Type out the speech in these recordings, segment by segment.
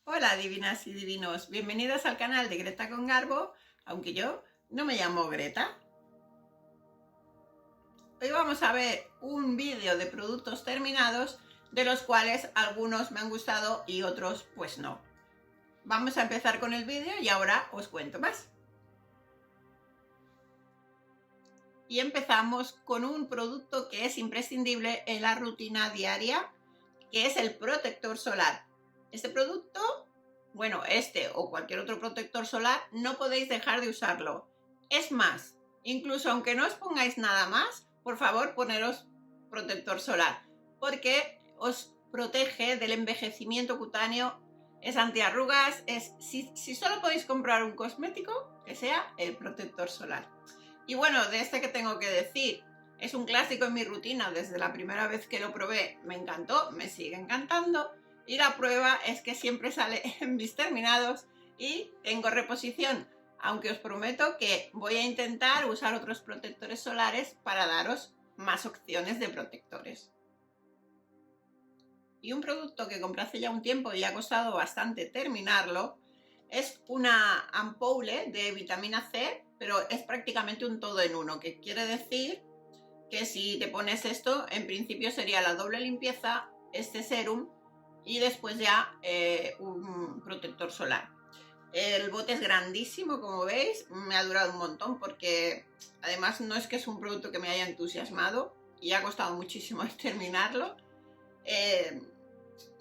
Hola divinas y divinos, bienvenidos al canal de Greta con Garbo, aunque yo no me llamo Greta. Hoy vamos a ver un vídeo de productos terminados, de los cuales algunos me han gustado y otros pues no. Vamos a empezar con el vídeo y ahora os cuento más. Y empezamos con un producto que es imprescindible en la rutina diaria, que es el protector solar. Este producto, bueno, este o cualquier otro protector solar, no podéis dejar de usarlo. Es más, incluso aunque no os pongáis nada más, por favor poneros protector solar, porque os protege del envejecimiento cutáneo, es antiarrugas, si solo podéis comprar un cosmético, que sea el protector solar. Y bueno, de este que tengo que decir, es un clásico en mi rutina, desde la primera vez que lo probé me encantó, me sigue encantando, y la prueba es que siempre sale en mis terminados y tengo reposición, aunque os prometo que voy a intentar usar otros protectores solares para daros más opciones de protectores. Y un producto que compré hace ya un tiempo y ha costado bastante terminarlo es una ampoule de vitamina C, pero es prácticamente un todo en uno, que quiere decir que si te pones esto, en principio sería la doble limpieza, este serum y después ya un protector solar. El bote es grandísimo, como veis, me ha durado un montón porque además no es que es un producto que me haya entusiasmado y ha costado muchísimo terminarlo.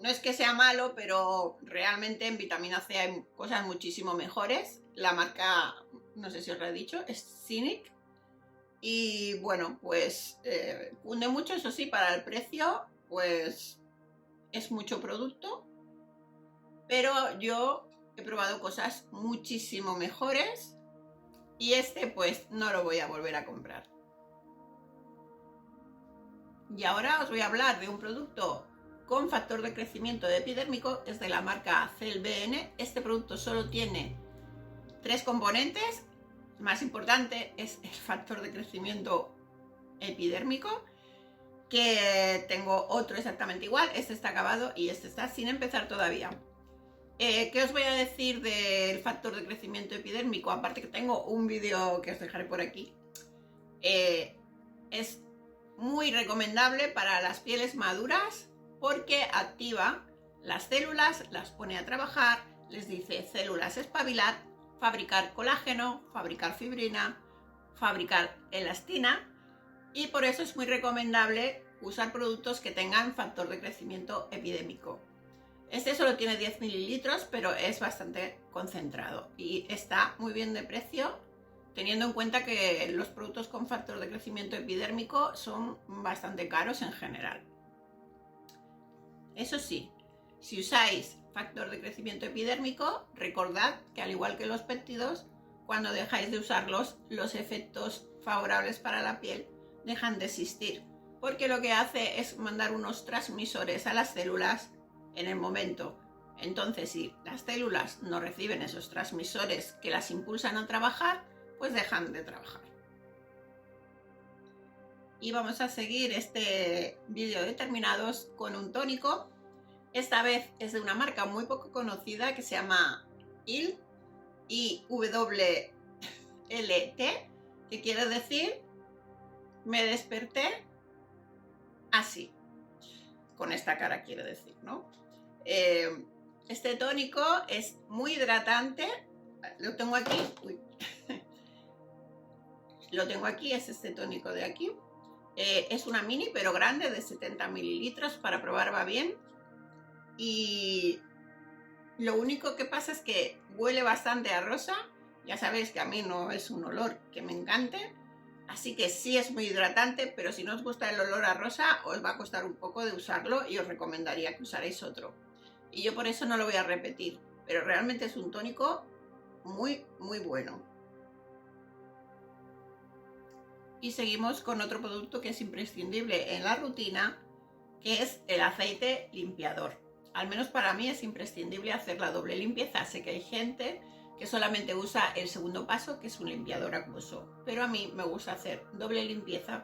No es que sea malo, pero realmente en vitamina C hay cosas muchísimo mejores. La marca, no sé si os lo he dicho, es Cynic. Y bueno, pues cunde mucho, eso sí, para el precio, pues es mucho producto. Pero yo he probado cosas muchísimo mejores y este pues no lo voy a volver a comprar. Y ahora os voy a hablar de un producto con factor de crecimiento epidérmico, es de la marca CellBN. Este producto solo tiene 3 componentes. El más importante es el factor de crecimiento epidérmico, que tengo otro exactamente igual. Este está acabado y este está sin empezar todavía. ¿Qué os voy a decir del factor de crecimiento epidérmico? Aparte que tengo un vídeo que os dejaré por aquí. Es muy recomendable para las pieles maduras porque activa las células, las pone a trabajar, les dice células espabilar, fabricar colágeno, fabricar fibrina, fabricar elastina, y por eso es muy recomendable usar productos que tengan factor de crecimiento epidémico. Este solo tiene 10 mililitros, pero es bastante concentrado y está muy bien de precio, teniendo en cuenta que los productos con factor de crecimiento epidérmico son bastante caros en general. Eso sí, si usáis factor de crecimiento epidérmico, recordad que al igual que los péptidos, cuando dejáis de usarlos, los efectos favorables para la piel dejan de existir, porque lo que hace es mandar unos transmisores a las células en el momento. Entonces, si las células no reciben esos transmisores que las impulsan a trabajar, pues dejan de trabajar. Y vamos a seguir este vídeo de terminados con un tónico. Esta vez es de una marca muy poco conocida que se llama IWLT, que quiere decir me desperté así, con esta cara quiere decir, ¿no? Este tónico es muy hidratante, lo tengo aquí, lo tengo aquí, es este tónico de aquí. Es una mini pero grande de 70 mililitros, para probar va bien. Y lo único que pasa es que huele bastante a rosa. Ya sabéis que a mí no es un olor que me encante, así que sí es muy hidratante, pero si no os gusta el olor a rosa os va a costar un poco de usarlo y os recomendaría que usarais otro. Y yo por eso no lo voy a repetir, pero realmente es un tónico muy bueno. Y seguimos con otro producto que es imprescindible en la rutina, que es el aceite limpiador. Al menos para mí es imprescindible hacer la doble limpieza. Sé que hay gente que solamente usa el segundo paso, que es un limpiador acuoso, pero a mí me gusta hacer doble limpieza,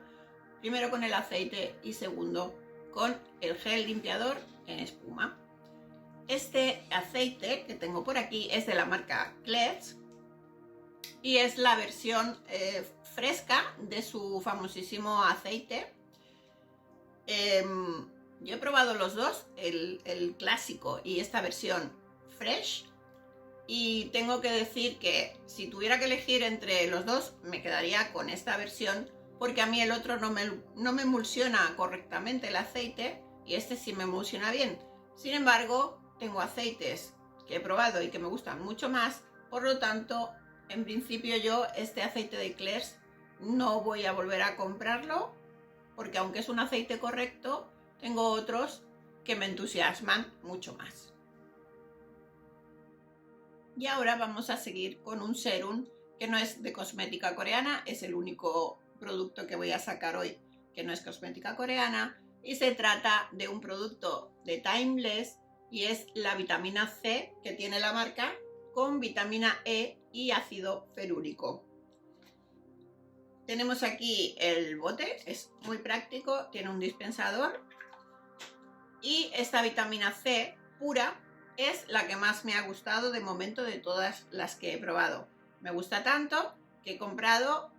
primero con el aceite y segundo con el gel limpiador en espuma. Este aceite que tengo por aquí es de la marca Kless y es la versión fresca de su famosísimo aceite. Yo he probado los dos, el clásico y esta versión fresh, y tengo que decir que si tuviera que elegir entre los dos me quedaría con esta versión, porque a mí el otro no me emulsiona correctamente el aceite y este sí me emulsiona bien. Sin embargo, tengo aceites que he probado y que me gustan mucho más, por lo tanto, en principio yo este aceite de Kless no voy a volver a comprarlo, porque aunque es un aceite correcto, tengo otros que me entusiasman mucho más. Y ahora vamos a seguir con un serum que no es de cosmética coreana, es el único producto que voy a sacar hoy que no es cosmética coreana, y se trata de un producto de Timeless y es la vitamina C que tiene la marca con vitamina E y ácido ferúrico. Tenemos aquí el bote, es muy práctico, tiene un dispensador y esta vitamina C pura es la que más me ha gustado de momento de todas las que he probado. Me gusta tanto que he comprado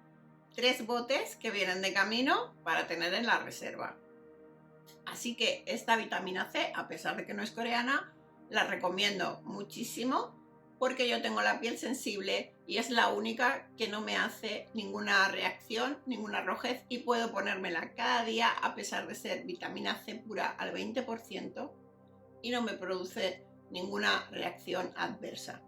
3 botes que vienen de camino para tener en la reserva. Así que esta vitamina C, a pesar de que no es coreana, la recomiendo muchísimo porque yo tengo la piel sensible y es la única que no me hace ninguna reacción, ninguna rojez, y puedo ponérmela cada día a pesar de ser vitamina C pura al 20% y no me produce ninguna reacción adversa.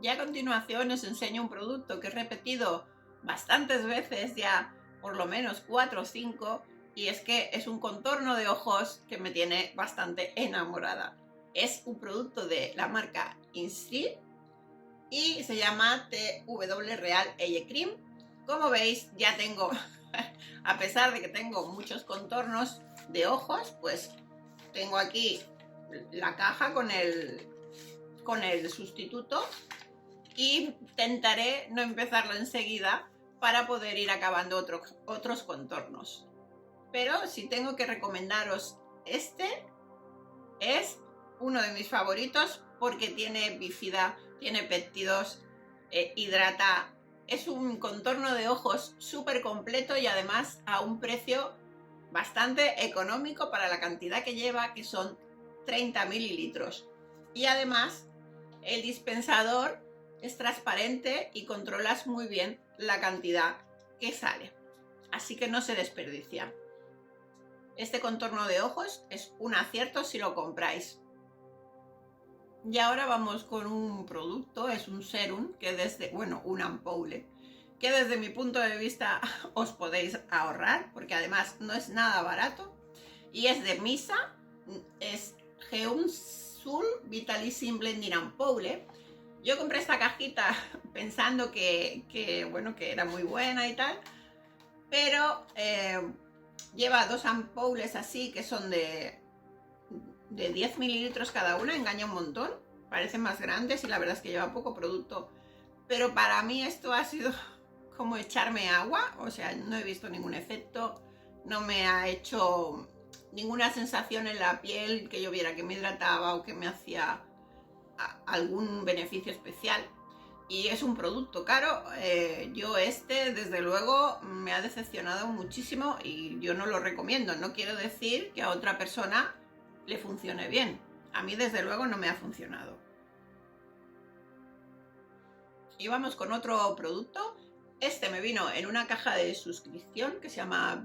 Y a continuación os enseño un producto que he repetido bastantes veces ya, por lo menos 4 o 5, y es que es un contorno de ojos que me tiene bastante enamorada. Es un producto de la marca Insteel y se llama TW Real Eye Cream. Como veis, ya tengo, a pesar de que tengo muchos contornos de ojos, pues tengo aquí la caja con el sustituto y intentaré no empezarlo enseguida para poder ir acabando otros contornos. Pero si tengo que recomendaros este, es uno de mis favoritos porque tiene bífida, tiene péptidos, hidrata. Es un contorno de ojos súper completo y además a un precio bastante económico para la cantidad que lleva, que son 30 mililitros. Y además el dispensador es transparente y controlas muy bien la cantidad que sale. Así que no se desperdicia. Este contorno de ojos es un acierto si lo compráis. Y ahora vamos con un producto, es un serum que un ampoule, que desde mi punto de vista os podéis ahorrar, porque además no es nada barato, y es de Misa, es Geum-Sul Vitalising Blending Ampoule. Yo compré esta cajita pensando que era muy buena y tal, pero lleva 2 ampoules así que son de 10 mililitros cada una, engaña un montón, parecen más grandes y la verdad es que lleva poco producto, pero para mí esto ha sido como echarme agua, o sea, no he visto ningún efecto, no me ha hecho ninguna sensación en la piel que yo viera que me hidrataba o que me hacía algún beneficio especial. Y es un producto caro, yo desde luego me ha decepcionado muchísimo y yo no lo recomiendo. No quiero decir que a otra persona le funcione bien, a mí desde luego no me ha funcionado. Y vamos con otro producto. Este me vino en una caja de suscripción que se llama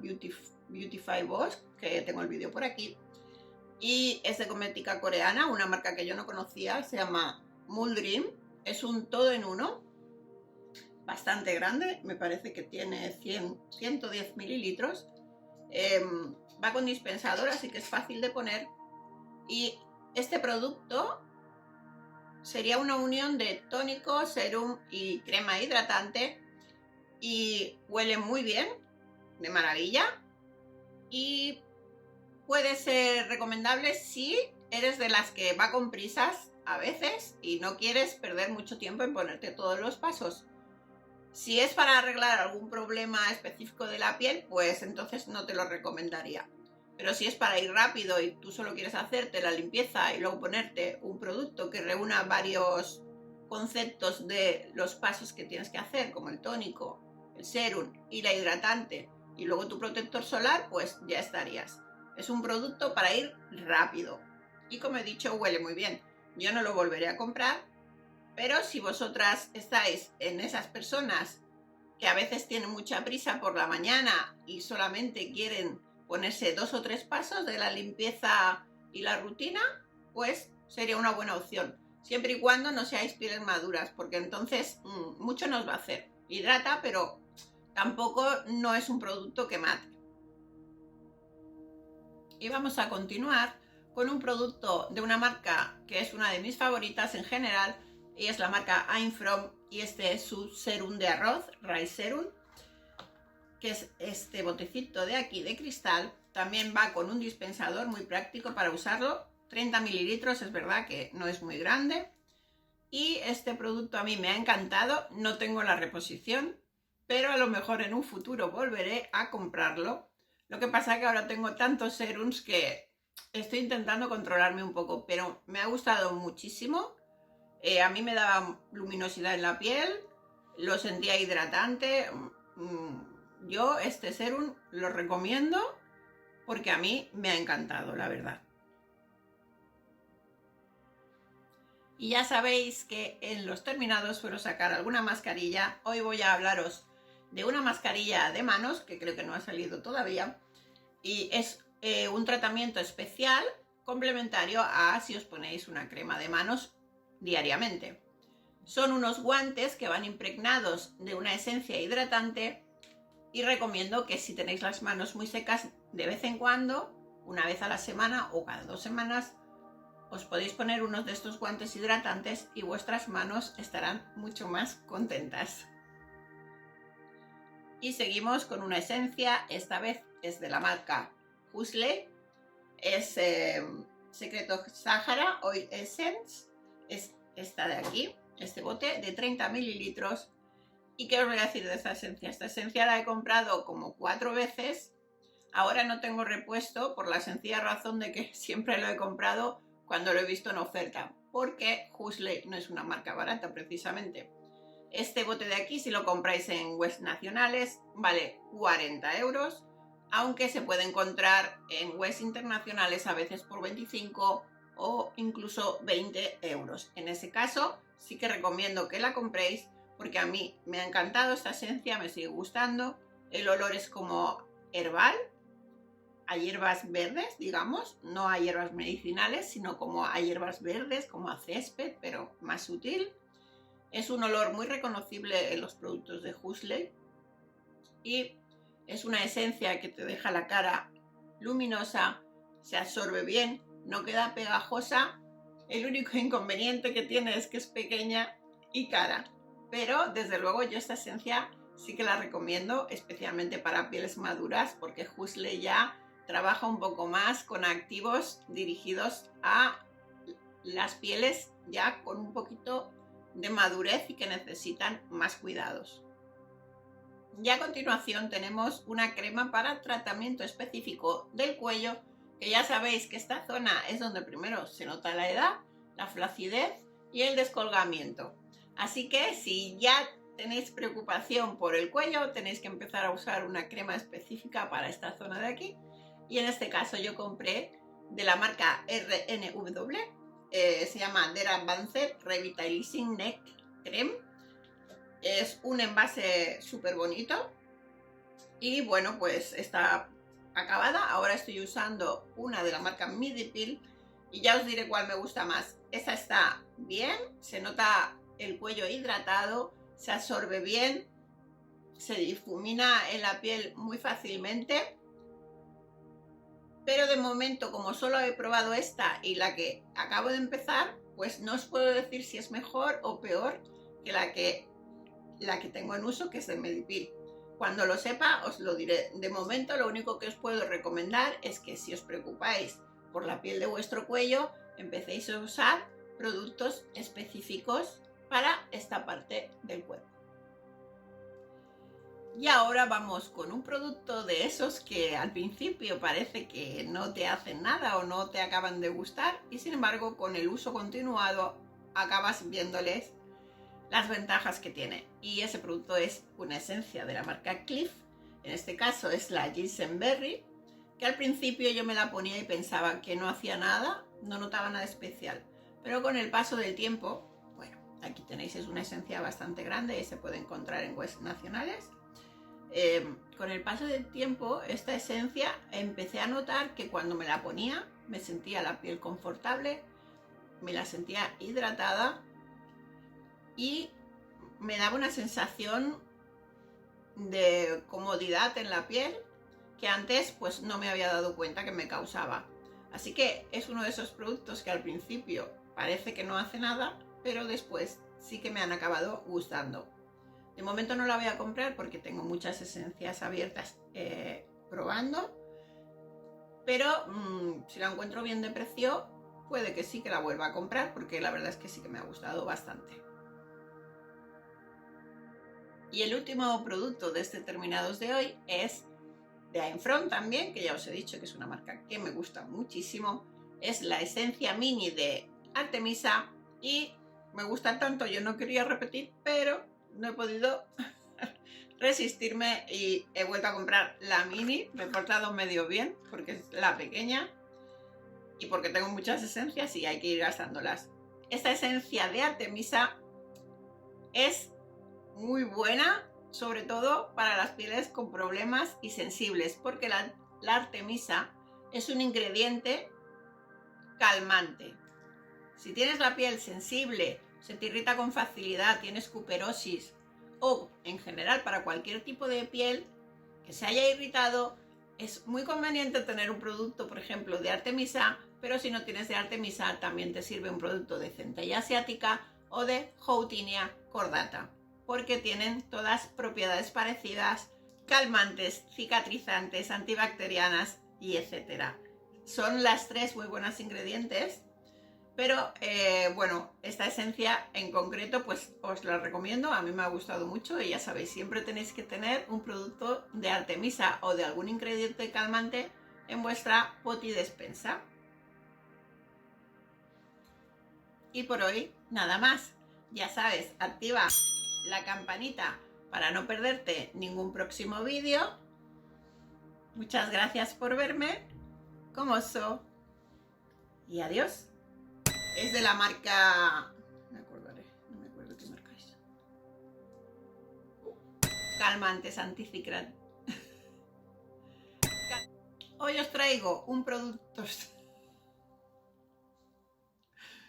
Beautify Boss, que tengo el vídeo por aquí, y es de cosmética coreana, una marca que yo no conocía, se llama Muldream. Es un todo en uno, bastante grande, me parece que tiene 110 mililitros. Va con dispensador, así que es fácil de poner. Y este producto sería una unión de tónico, serum y crema hidratante. Y huele muy bien, de maravilla. Y puede ser recomendable si eres de las que va con prisas a veces y no quieres perder mucho tiempo en ponerte todos los pasos. Si es para arreglar algún problema específico de la piel, pues entonces no te lo recomendaría. Pero si es para ir rápido y tú solo quieres hacerte la limpieza y luego ponerte un producto que reúna varios conceptos de los pasos que tienes que hacer, como el tónico, el serum y la hidratante, y luego tu protector solar, pues ya estarías. Es un producto para ir rápido. Y como he dicho, huele muy bien. Yo no lo volveré a comprar, pero si vosotras estáis en esas personas que a veces tienen mucha prisa por la mañana y solamente quieren ponerse 2 o 3 pasos de la limpieza y la rutina, pues sería una buena opción. Siempre y cuando no seáis pieles maduras, porque entonces mucho nos va a hacer. Hidrata, pero tampoco no es un producto que mate. Y vamos a continuar con un producto de una marca que es una de mis favoritas en general, y es la marca I'm From, y este es su serum de arroz, Rice Serum, que es este botecito de aquí de cristal. También va con un dispensador muy práctico para usarlo, 30 mililitros, es verdad que no es muy grande. Y este producto a mí me ha encantado, no tengo la reposición, pero a lo mejor en un futuro volveré a comprarlo. Lo que pasa es que ahora tengo tantos serums que estoy intentando controlarme un poco, pero me ha gustado muchísimo. A mí me daba luminosidad en la piel, lo sentía hidratante. Yo este serum lo recomiendo porque a mí me ha encantado, la verdad. Y ya sabéis que en los terminados suelo sacar alguna mascarilla. Hoy voy a hablaros de una mascarilla de manos, que creo que no ha salido todavía, y es un tratamiento especial complementario a si os ponéis una crema de manos diariamente. Son unos guantes que van impregnados de una esencia hidratante, y recomiendo que si tenéis las manos muy secas, de vez en cuando, una vez a la semana o cada 2 semanas, os podéis poner unos de estos guantes hidratantes y vuestras manos estarán mucho más contentas. Y seguimos con una esencia, esta vez es de la marca Huxley, es Secreto Sahara Oil Essence, es esta de aquí, este bote de 30 mililitros. ¿Y qué os voy a decir de esta esencia? Esta esencia la he comprado como 4 veces, ahora no tengo repuesto por la sencilla razón de que siempre lo he comprado cuando lo he visto en oferta, porque Huxley no es una marca barata precisamente. Este bote de aquí, si lo compráis en webs nacionales, vale 40 euros, aunque se puede encontrar en webs internacionales a veces por 25 o incluso 20 euros. En ese caso, sí que recomiendo que la compréis, porque a mí me ha encantado esta esencia, me sigue gustando. El olor es como herbal, a hierbas verdes, digamos, no a hierbas medicinales, sino como a hierbas verdes, como a césped, pero más sutil. Es un olor muy reconocible en los productos de Huxley y es una esencia que te deja la cara luminosa, se absorbe bien, no queda pegajosa. El único inconveniente que tiene es que es pequeña y cara, pero desde luego yo esta esencia sí que la recomiendo, especialmente para pieles maduras, porque Huxley ya trabaja un poco más con activos dirigidos a las pieles ya con un poquito de madurez y que necesitan más cuidados. Y a continuación tenemos una crema para tratamiento específico del cuello, que ya sabéis que esta zona es donde primero se nota la edad, la flacidez y el descolgamiento. Así que si ya tenéis preocupación por el cuello, tenéis que empezar a usar una crema específica para esta zona de aquí. Y en este caso yo compré de la marca RNW, se llama Der Advanced Revitalizing Neck Cream. Es un envase súper bonito y bueno, pues está acabada. Ahora estoy usando una de la marca Midipil y ya os diré cuál me gusta más. Esta está bien, se nota el cuello hidratado, se absorbe bien, se difumina en la piel muy fácilmente. Pero de momento, como solo he probado esta y la que acabo de empezar, pues no os puedo decir si es mejor o peor que la que tengo en uso, que es de Medipil. Cuando lo sepa os lo diré. De momento lo único que os puedo recomendar es que si os preocupáis por la piel de vuestro cuello, empecéis a usar productos específicos para esta parte del cuerpo. Y ahora vamos con un producto de esos que al principio parece que no te hacen nada o no te acaban de gustar y sin embargo con el uso continuado acabas viéndoles las ventajas que tiene. Y ese producto es una esencia de la marca Cliff, en este caso es la Ginseng Berry, que al principio yo me la ponía y pensaba que no hacía nada, no notaba nada especial, pero con el paso del tiempo, bueno, aquí tenéis, es una esencia bastante grande y se puede encontrar en webs nacionales. Con el paso del tiempo, esta esencia empecé a notar que cuando me la ponía me sentía la piel confortable, me la sentía hidratada y me daba una sensación de comodidad en la piel que antes pues no me había dado cuenta que me causaba. Así que es uno de esos productos que al principio parece que no hace nada, pero después sí que me han acabado gustando. De momento no la voy a comprar porque tengo muchas esencias abiertas probando, pero si la encuentro bien de precio, puede que sí que la vuelva a comprar porque la verdad es que sí que me ha gustado bastante. Y el último producto de este terminados de hoy es de I'm From también, que ya os he dicho que es una marca que me gusta muchísimo. Es la esencia mini de Artemisa y me gusta tanto, yo no quería repetir, pero no he podido resistirme y he vuelto a comprar la mini. Me he portado medio bien porque es la pequeña y porque tengo muchas esencias y hay que ir gastándolas. Esta esencia de Artemisa es muy buena, sobre todo para las pieles con problemas y sensibles, porque la Artemisa es un ingrediente calmante. Si tienes la piel sensible, se te irrita con facilidad, tienes cuperosis o en general para cualquier tipo de piel que se haya irritado, es muy conveniente tener un producto, por ejemplo, de Artemisa, pero si no tienes de Artemisa también te sirve un producto de centella asiática o de Houttenia cordata, porque tienen todas propiedades parecidas, calmantes, cicatrizantes, antibacterianas y etcétera. Son las tres muy buenos ingredientes, pero bueno, esta esencia en concreto pues os la recomiendo, a mí me ha gustado mucho y ya sabéis, siempre tenéis que tener un producto de Artemisa o de algún ingrediente calmante en vuestra poti despensa. Y por hoy nada más, ya sabes, activa la campanita para no perderte ningún próximo vídeo. Muchas gracias por verme, como oso, y adiós. Es de la marca, me acordaré, no me acuerdo qué marca es. Calmantes anticiclán. Hoy os traigo un producto